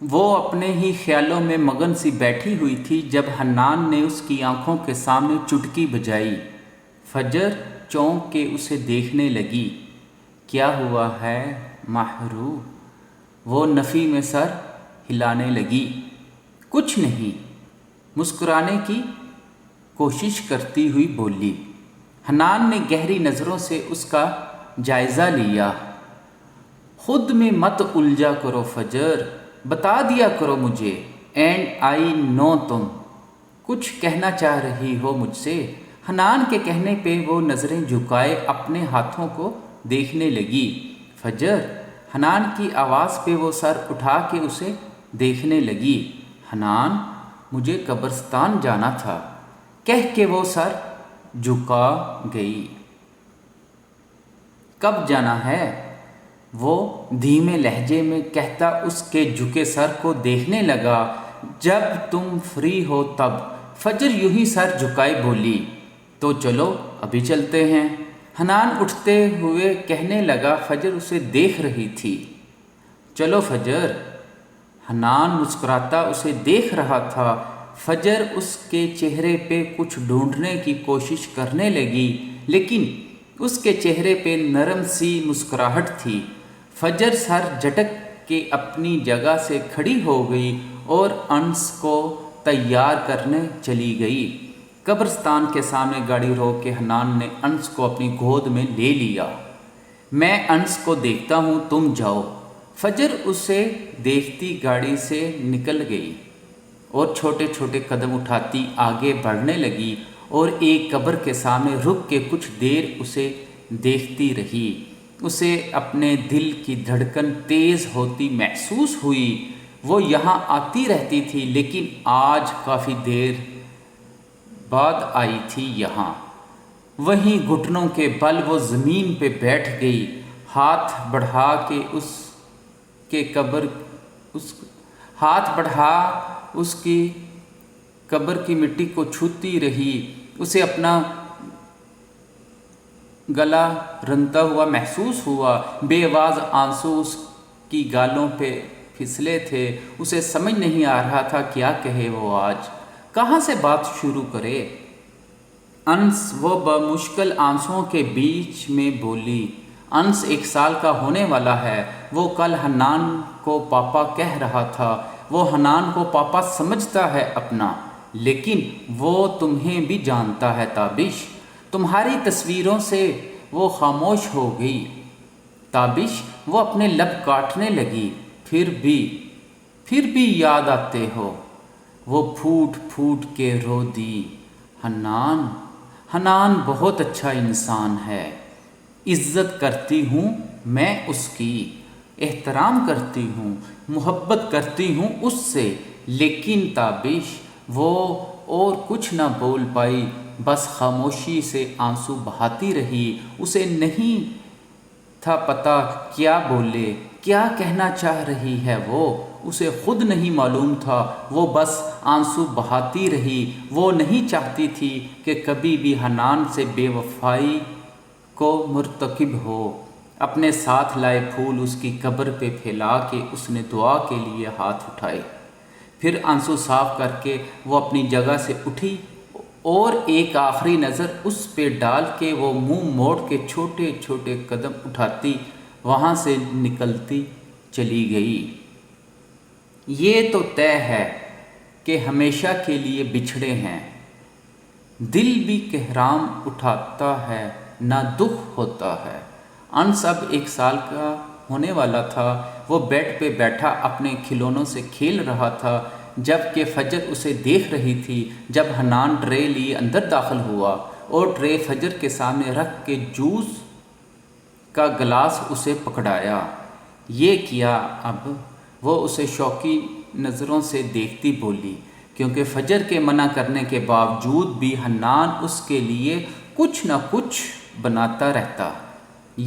وہ اپنے ہی خیالوں میں مگن سی بیٹھی ہوئی تھی جب حنان نے اس کی آنکھوں کے سامنے چٹکی بجائی۔ فجر چونک کے اسے دیکھنے لگی۔ کیا ہوا ہے ماہرو؟ وہ نفی میں سر ہلانے لگی۔ کچھ نہیں، مسکرانے کی کوشش کرتی ہوئی بولی۔ حنان نے گہری نظروں سے اس کا جائزہ لیا۔ خود میں مت الجھا کرو فجر، بتا دیا کرو مجھے، اینڈ آئی نو تم کچھ کہنا چاہ رہی ہو مجھ سے۔ حنان کے کہنے پہ وہ نظریں جھکائے اپنے ہاتھوں کو دیکھنے لگی۔ فجر، حنان کی آواز پہ وہ سر اٹھا کے اسے دیکھنے لگی۔ حنان، مجھے قبرستان جانا تھا، کہہ کے وہ سر جھکا گئی۔ کب جانا ہے؟ وہ دھیمے لہجے میں کہتا اس کے جھکے سر کو دیکھنے لگا۔ جب تم فری ہو تب۔ فجر یوں ہی سر جھکائے بولی۔ تو چلو ابھی چلتے ہیں، حنان اٹھتے ہوئے کہنے لگا۔ فجر اسے دیکھ رہی تھی۔ چلو فجر۔ حنان مسکراتا اسے دیکھ رہا تھا۔ فجر اس کے چہرے پہ کچھ ڈھونڈنے کی کوشش کرنے لگی، لیکن اس کے چہرے پہ نرم سی مسکراہٹ تھی۔ فجر سر جھٹک کے اپنی جگہ سے کھڑی ہو گئی اور انس کو تیار کرنے چلی گئی۔ قبرستان کے سامنے گاڑی روک کے حنان نے انس کو اپنی گود میں لے لیا۔ میں انس کو دیکھتا ہوں، تم جاؤ۔ فجر اسے دیکھتی گاڑی سے نکل گئی اور چھوٹے چھوٹے قدم اٹھاتی آگے بڑھنے لگی اور ایک قبر کے سامنے رک کے کچھ دیر اسے دیکھتی رہی۔ اسے اپنے دل کی دھڑکن تیز ہوتی محسوس ہوئی۔ وہ یہاں آتی رہتی تھی، لیکن آج کافی دیر بعد آئی تھی یہاں۔ وہیں گھٹنوں کے بل وہ زمین پہ بیٹھ گئی، ہاتھ بڑھا اس کی قبر کی مٹی کو چھوتی رہی۔ اسے اپنا گلا رنتا ہوا محسوس ہوا۔ بے آواز آنسو اس کی گالوں پہ پھسلے تھے۔ اسے سمجھ نہیں آ رہا تھا کیا کہے وہ آج، کہاں سے بات شروع کرے۔ انس، وہ بمشکل آنسوؤں کے بیچ میں بولی۔ انس 1 سال کا ہونے والا ہے۔ وہ کل حنان کو پاپا کہہ رہا تھا۔ وہ حنان کو پاپا سمجھتا ہے اپنا، لیکن وہ تمہیں بھی جانتا ہے تابش۔ تمہاری تصویروں سے وہ خاموش ہو گئی۔ تابش، وہ اپنے لب کاٹنے لگی۔ پھر بھی یاد آتے ہو۔ وہ پھوٹ پھوٹ کے رو دی۔ حنان بہت اچھا انسان ہے۔ عزت کرتی ہوں میں اس کی، احترام کرتی ہوں، محبت کرتی ہوں اس سے، لیکن تابش، وہ اور کچھ نہ بول پائی، بس خاموشی سے آنسو بہاتی رہی۔ اسے نہیں تھا پتہ کیا بولے، کیا کہنا چاہ رہی ہے وہ، اسے خود نہیں معلوم تھا۔ وہ بس آنسو بہاتی رہی۔ وہ نہیں چاہتی تھی کہ کبھی بھی حنان سے بے وفائی کو مرتکب ہو۔ اپنے ساتھ لائے پھول اس کی قبر پہ پھیلا کے اس نے دعا کے لیے ہاتھ اٹھائے۔ پھر آنسو صاف کر کے وہ اپنی جگہ سے اٹھی اور ایک آخری نظر اس پہ ڈال کے وہ منہ موڑ کے چھوٹے چھوٹے قدم اٹھاتی وہاں سے نکلتی چلی گئی۔ یہ تو طے ہے کہ ہمیشہ کے لیے بچھڑے ہیں۔ دل بھی کہرام اٹھاتا ہے، نہ دکھ ہوتا ہے۔ انس اب 1 سال کا ہونے والا تھا۔ وہ بیڈ پہ بیٹھا اپنے کھلونوں سے کھیل رہا تھا، جب کہ فجر اسے دیکھ رہی تھی۔ جب حنان ٹرے لیے اندر داخل ہوا اور ٹرے فجر کے سامنے رکھ کے جوس کا گلاس اسے پکڑایا۔ یہ کیا اب؟ وہ اسے شوقی نظروں سے دیکھتی بولی، کیونکہ فجر کے منع کرنے کے باوجود بھی حنان اس کے لیے کچھ نہ کچھ بناتا رہتا۔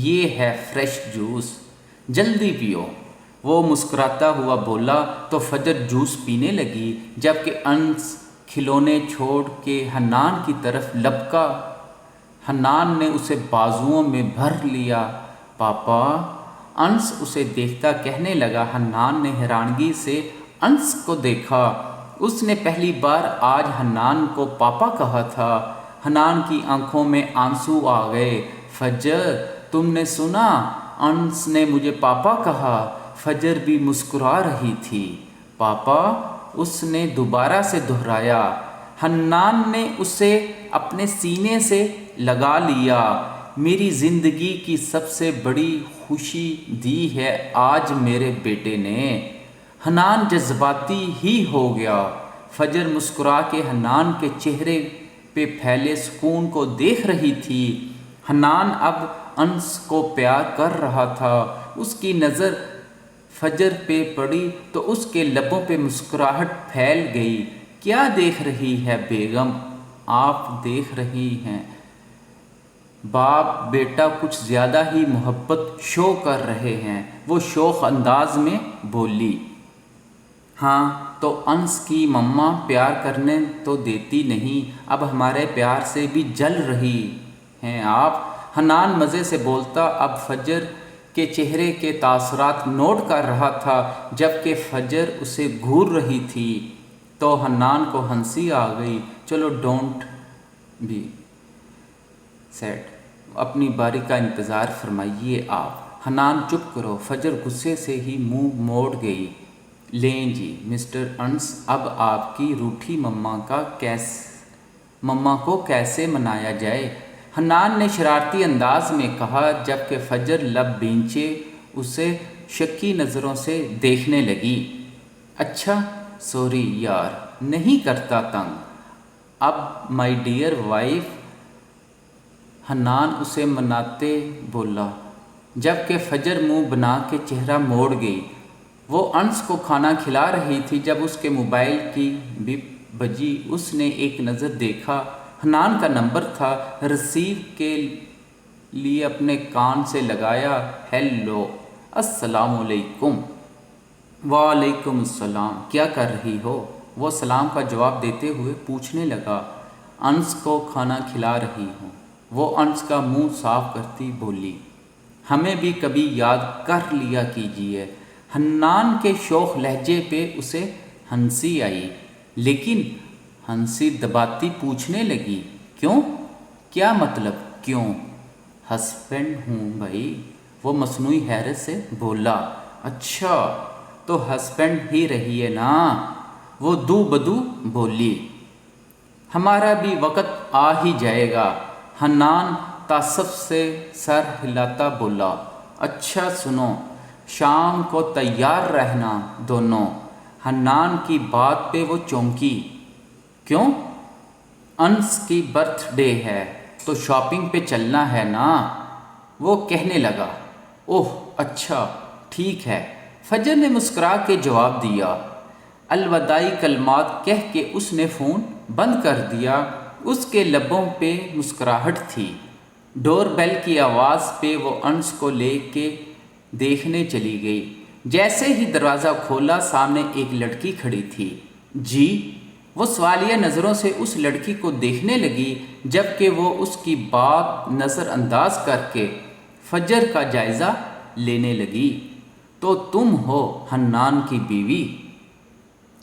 یہ ہے فریش جوس، جلدی پیو، وہ مسکراتا ہوا بولا تو فجر جوس پینے لگی، جبکہ انس کھلونے چھوڑ کے حنان کی طرف لپکا۔ حنان نے اسے بازوؤں میں بھر لیا۔ پاپا، انس اسے دیکھتا کہنے لگا۔ حنان نے حیرانگی سے انس کو دیکھا۔ اس نے پہلی بار آج حنان کو پاپا کہا تھا۔ حنان کی آنکھوں میں آنسو آ گئے۔ فجر، تم نے سنا؟ انس نے مجھے پاپا کہا۔ فجر بھی مسکرا رہی تھی۔ پاپا؟ اس نے دوبارہ سے دہرایا۔ حنان نے اسے اپنے سینے سے لگا لیا۔ میری زندگی کی سب سے بڑی خوشی دی ہے آج میرے بیٹے نے۔ حنان جذباتی ہی ہو گیا۔ فجر مسکرا کے حنان کے چہرے پہ پھیلے سکون کو دیکھ رہی تھی۔ حنان اب انس کو پیار کر رہا تھا۔ اس کی نظر فجر پہ پڑی تو اس کے لبوں پہ مسکراہٹ پھیل گئی۔ کیا دیکھ رہی ہے بیگم؟ آپ دیکھ رہی ہیں باپ بیٹا کچھ زیادہ ہی محبت شو کر رہے ہیں، وہ شوخ انداز میں بولی۔ ہاں تو انس کی مما پیار کرنے تو دیتی نہیں، اب ہمارے پیار سے بھی جل رہی ہیں آپ۔ حنان مزے سے بولتا اب فجر کے چہرے کے تاثرات نوٹ کر رہا تھا۔ جب کہ فجر اسے گھور رہی تھی تو حنان کو ہنسی آ گئی۔ چلو ڈونٹ بی سیڈ، اپنی باری کا انتظار فرمائیے آپ۔ حنان چپ کرو۔ فجر غصے سے ہی منہ موڑ گئی۔ لیں جی مسٹر انس، اب آپ کی روٹھی مما کو کیسے منایا جائے؟ حنان نے شرارتی انداز میں کہا، جبکہ فجر لب بھینچے اسے شکی نظروں سے دیکھنے لگی۔ اچھا سوری یار، نہیں کرتا تنگ اب مائی ڈیئر وائف، حنان اسے مناتے بولا، جبکہ فجر منہ بنا کے چہرہ موڑ گئی۔ وہ انس کو کھانا کھلا رہی تھی جب اس کے موبائل کی بپ بجی۔ اس نے ایک نظر دیکھا، حنان کا نمبر تھا۔ ریسیو کے لیے اپنے کان سے لگایا۔ ہیلو، السلام علیکم۔ وعلیکم السلام، کیا کر رہی ہو؟ وہ سلام کا جواب دیتے ہوئے پوچھنے لگا۔ انس کو کھانا کھلا رہی ہوں، وہ انس کا منہ صاف کرتی بولی۔ ہمیں بھی کبھی یاد کر لیا کیجیے۔ حنان کے شوخ لہجے پہ اسے ہنسی آئی، لیکن ہنسی دباتی پوچھنے لگی، کیوں؟ کیا مطلب کیوں؟ ہسبینڈ ہوں بھائی، وہ مصنوعی حیرت سے بولا۔ اچھا تو ہسبینڈ ہی رہی ہے نا، وہ دو بدو بولی۔ ہمارا بھی وقت آ ہی جائے گا، حنان تعصب سے سر ہلاتا بولا۔ اچھا سنو، شام کو تیار رہنا دونوں۔ حنان کی بات پہ وہ چونکی۔ کیوں؟ انس کی برتھ ڈے ہے تو شاپنگ پہ چلنا ہے نا، وہ کہنے لگا۔ اوہ اچھا ٹھیک ہے، فجر نے مسکرا کے جواب دیا۔ الوداعی کلمات کہہ کے اس نے فون بند کر دیا۔ اس کے لبوں پہ مسکراہٹ تھی۔ ڈور بیل کی آواز پہ وہ انس کو لے کے دیکھنے چلی گئی۔ جیسے ہی دروازہ کھولا، سامنے ایک لڑکی کھڑی تھی۔ جی؟ وہ سوالیہ نظروں سے اس لڑکی کو دیکھنے لگی، جبکہ وہ اس کی بات نظر انداز کر کے فجر کا جائزہ لینے لگی۔ تو تم ہو حنان کی بیوی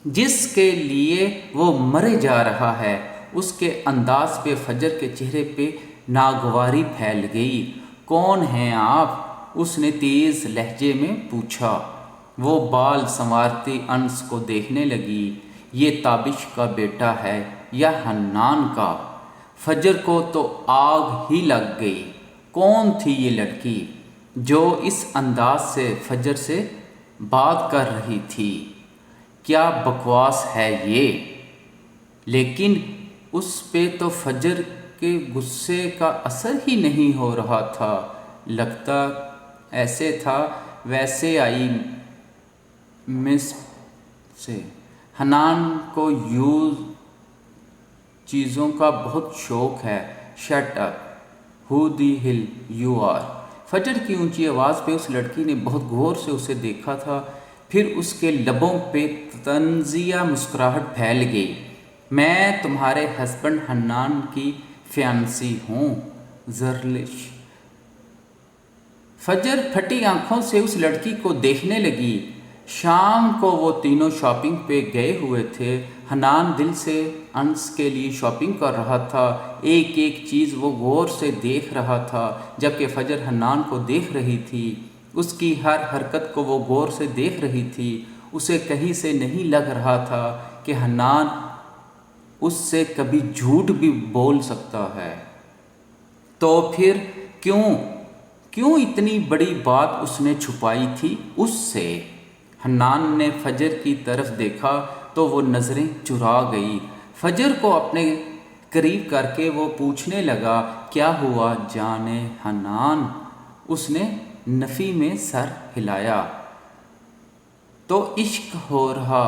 جس کے لیے وہ مرے جا رہا ہے؟ اس کے انداز پہ فجر کے چہرے پہ ناگواری پھیل گئی۔ کون ہیں آپ؟ اس نے تیز لہجے میں پوچھا۔ وہ بال سنوارتی انس کو دیکھنے لگی۔ یہ تابش کا بیٹا ہے یا حنان کا؟ فجر کو تو آگ ہی لگ گئی۔ کون تھی یہ لڑکی جو اس انداز سے فجر سے بات کر رہی تھی؟ کیا بکواس ہے یہ؟ لیکن اس پہ تو فجر کے غصے کا اثر ہی نہیں ہو رہا تھا، لگتا ایسے تھا ویسے آئی مس سے۔ حنان کو یوں چیزوں کا بہت شوق ہے۔ شٹ اپ، ہو دی ہل یو آر؟ فجر کی اونچی آواز پہ اس لڑکی نے بہت غور سے اسے دیکھا تھا، پھر اس کے لبوں پہ طنزیہ مسکراہٹ پھیل گئی۔ میں تمہارے ہسبینڈ حنان کی فیانسی ہوں، زرلش۔ فجر پھٹی آنکھوں سے اس لڑکی کو دیکھنے لگی۔ شام کو وہ تینوں شاپنگ پہ گئے ہوئے تھے۔ حنان دل سے انس کے لیے شاپنگ کر رہا تھا، ایک ایک چیز وہ غور سے دیکھ رہا تھا، جبکہ فجر حنان کو دیکھ رہی تھی۔ اس کی ہر حرکت کو وہ غور سے دیکھ رہی تھی۔ اسے کہیں سے نہیں لگ رہا تھا کہ حنان اس سے کبھی جھوٹ بھی بول سکتا ہے۔ تو پھر کیوں اتنی بڑی بات اس نے چھپائی تھی اس سے؟ حنان نے فجر کی طرف دیکھا تو وہ نظریں چرا گئی۔ فجر کو اپنے قریب کر کے وہ پوچھنے لگا، کیا ہوا جانے حنان؟ اس نے نفی میں سر ہلایا۔ تو عشق ہو رہا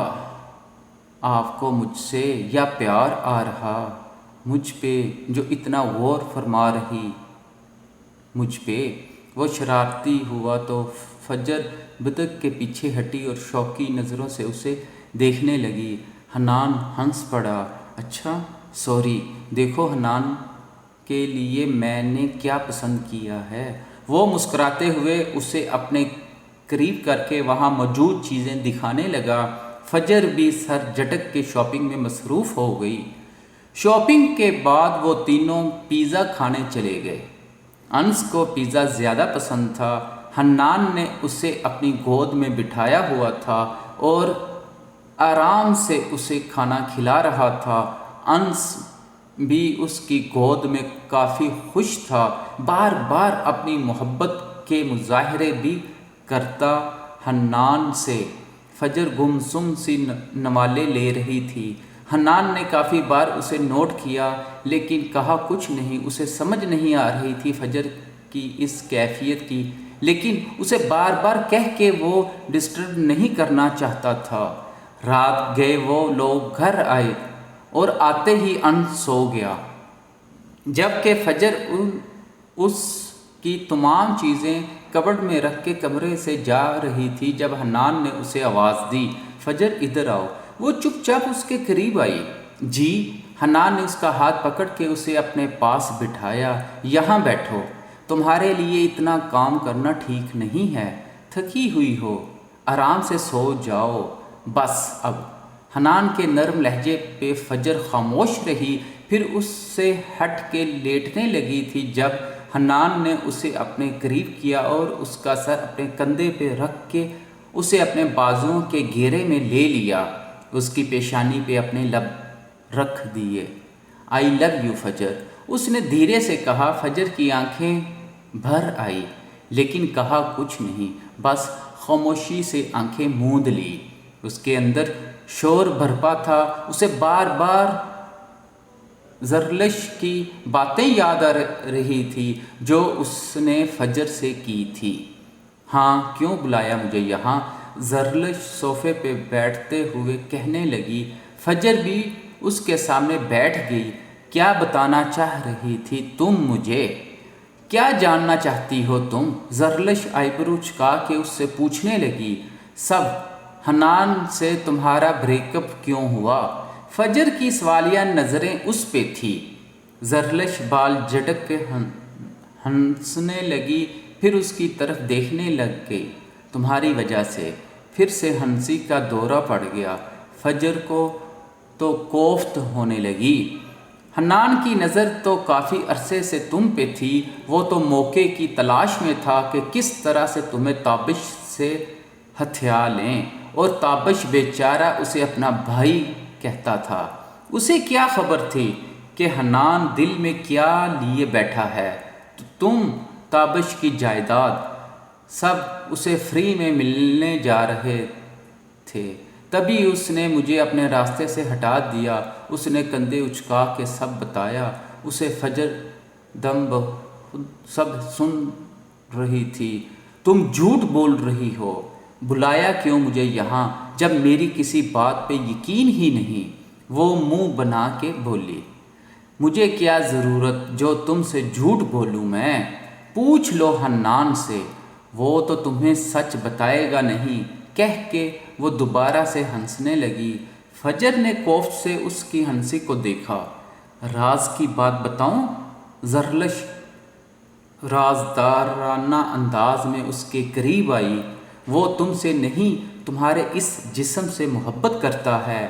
آپ کو مجھ سے، یا پیار آ رہا مجھ پہ جو اتنا غور فرما رہی مجھ پہ؟ وہ شرارتی ہوا تو فجر بدک کے پیچھے ہٹی اور شوقی نظروں سے اسے دیکھنے لگی۔ حنان ہنس پڑا۔ اچھا سوری، دیکھو حنان کے لیے میں نے کیا پسند کیا ہے۔ وہ مسکراتے ہوئے اسے اپنے قریب کر کے وہاں موجود چیزیں دکھانے لگا۔ فجر بھی سر جھٹک کے شاپنگ میں مصروف ہو گئی۔ شاپنگ کے بعد وہ تینوں پیزا کھانے چلے گئے۔ انس کو پیزا زیادہ پسند تھا۔ حنان نے اسے اپنی گود میں بٹھایا ہوا تھا اور آرام سے اسے کھانا کھلا رہا تھا۔ انس بھی اس کی گود میں کافی خوش تھا، بار بار اپنی محبت کے مظاہرے بھی کرتا۔ حنان سے فجر گمسم سی نوالے لے رہی تھی۔ حنان نے کافی بار اسے نوٹ کیا لیکن کہا کچھ نہیں۔ اسے سمجھ نہیں آ رہی تھی فجر کی اس کیفیت کی، لیکن اسے بار بار کہہ کے وہ ڈسٹرب نہیں کرنا چاہتا تھا۔ رات گئے وہ لوگ گھر آئے اور آتے ہی انس سو گیا، جبکہ فجر اس کی تمام چیزیں کبرڈ میں رکھ کے کمرے سے جا رہی تھی جب حنان نے اسے آواز دی، فجر ادھر آؤ۔ وہ چپ چاپ اس کے قریب آئی۔ جی؟ حنان نے اس کا ہاتھ پکڑ کے اسے اپنے پاس بٹھایا۔ یہاں بیٹھو، تمہارے لیے اتنا کام کرنا ٹھیک نہیں ہے، تھکی ہوئی ہو، آرام سے سو جاؤ بس اب۔ حنان کے نرم لہجے پہ فجر خاموش رہی، پھر اس سے ہٹ کے لیٹنے لگی تھی جب حنان نے اسے اپنے قریب کیا اور اس کا سر اپنے کندھے پہ رکھ کے اسے اپنے بازوؤں کے گھیرے میں لے لیا، اس کی پیشانی پہ اپنے لب رکھ دیے۔ آئی لو یو فجر، اس نے دھیرے سے کہا۔ فجر کی آنکھیں بھر آئی لیکن کہا کچھ نہیں، بس خاموشی سے آنکھیں موند لی۔ اس کے اندر شور برپا تھا، اسے بار بار زرلش کی باتیں یاد آ رہی تھی جو اس نے فجر سے کی تھی۔ ہاں کیوں بلایا مجھے یہاں؟ زرلش صوفے پہ بیٹھتے ہوئے کہنے لگی۔ فجر بھی اس کے سامنے بیٹھ گئی۔ کیا بتانا چاہ رہی تھی تم مجھے؟ کیا جاننا چاہتی ہو تم؟ زرلش آئیبرو چکا کے اس سے پوچھنے لگی۔ سب، حنان سے تمہارا بریک اپ کیوں ہوا؟ فجر کی سوالیہ نظریں اس پہ تھی۔ زرلش بال جھٹک کے ہنسنے لگی، پھر اس کی طرف دیکھنے لگ گئی۔ تمہاری وجہ سے پھر سے ہنسی کا دورہ پڑ گیا۔ فجر کو تو کوفت ہونے لگی۔ حنان کی نظر تو کافی عرصے سے تم پہ تھی، وہ تو موقع کی تلاش میں تھا کہ کس طرح سے تمہیں تابش سے ہتھیا لیں، اور تابش بیچارہ اسے اپنا بھائی کہتا تھا۔ اسے کیا خبر تھی کہ حنان دل میں کیا لیے بیٹھا ہے؟ تم، تابش کی جائیداد، سب اسے فری میں ملنے جا رہے تھے، تبھی اس نے مجھے اپنے راستے سے ہٹا دیا۔ اس نے کندھے اچکا کے سب بتایا۔ اسے فجر دم بخود سب سن رہی تھی۔ تم جھوٹ بول رہی ہو، بلایا کیوں مجھے یہاں جب میری کسی بات پہ یقین ہی نہیں؟ وہ منہ بنا کے بولی۔ مجھے کیا ضرورت جو تم سے جھوٹ بولوں میں؟ پوچھ لو حنان سے، وہ تو تمہیں سچ بتائے گا نہیں، کہہ کے وہ دوبارہ سے ہنسنے لگی۔ فجر نے کوفت سے اس کی ہنسی کو دیکھا۔ راز کی بات بتاؤں؟ زرلش رازدارانہ انداز میں اس کے قریب آئی۔ وہ تم سے نہیں، تمہارے اس جسم سے محبت کرتا ہے۔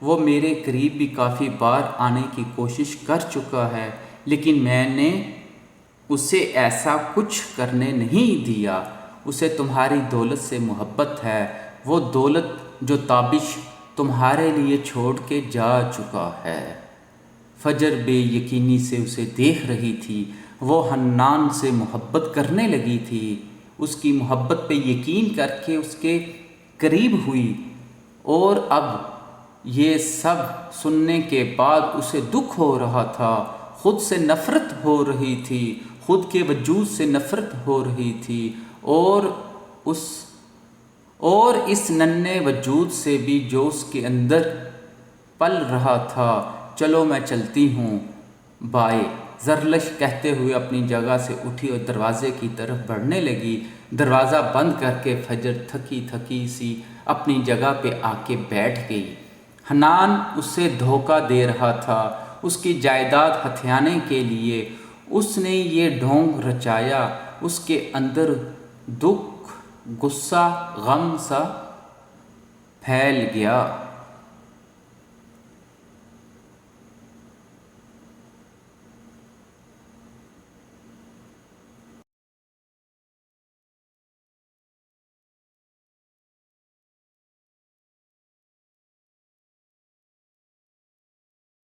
وہ میرے قریب بھی کافی بار آنے کی کوشش کر چکا ہے، لیکن میں نے اسے ایسا کچھ کرنے نہیں دیا۔ اسے تمہاری دولت سے محبت ہے، وہ دولت جو تابش تمہارے لیے چھوڑ کے جا چکا ہے۔ فجر بے یقینی سے اسے دیکھ رہی تھی۔ وہ حنان سے محبت کرنے لگی تھی، اس کی محبت پہ یقین کر کے اس کے قریب ہوئی، اور اب یہ سب سننے کے بعد اسے دکھ ہو رہا تھا، خود سے نفرت ہو رہی تھی، خود کے وجود سے نفرت ہو رہی تھی، اور اس ننھے وجود سے بھی جو اس کے اندر پل رہا تھا۔ چلو میں چلتی ہوں، بائے، زرلش کہتے ہوئے اپنی جگہ سے اٹھی اور دروازے کی طرف بڑھنے لگی۔ دروازہ بند کر کے فجر تھکی تھکی سی اپنی جگہ پہ آ کے بیٹھ گئی۔ حنان اسے دھوکہ دے رہا تھا، اس کی جائیداد ہتھیانے کے لیے اس نے یہ ڈھونگ رچایا۔ اس کے اندر دکھ، غصہ، غم سا پھیل گیا۔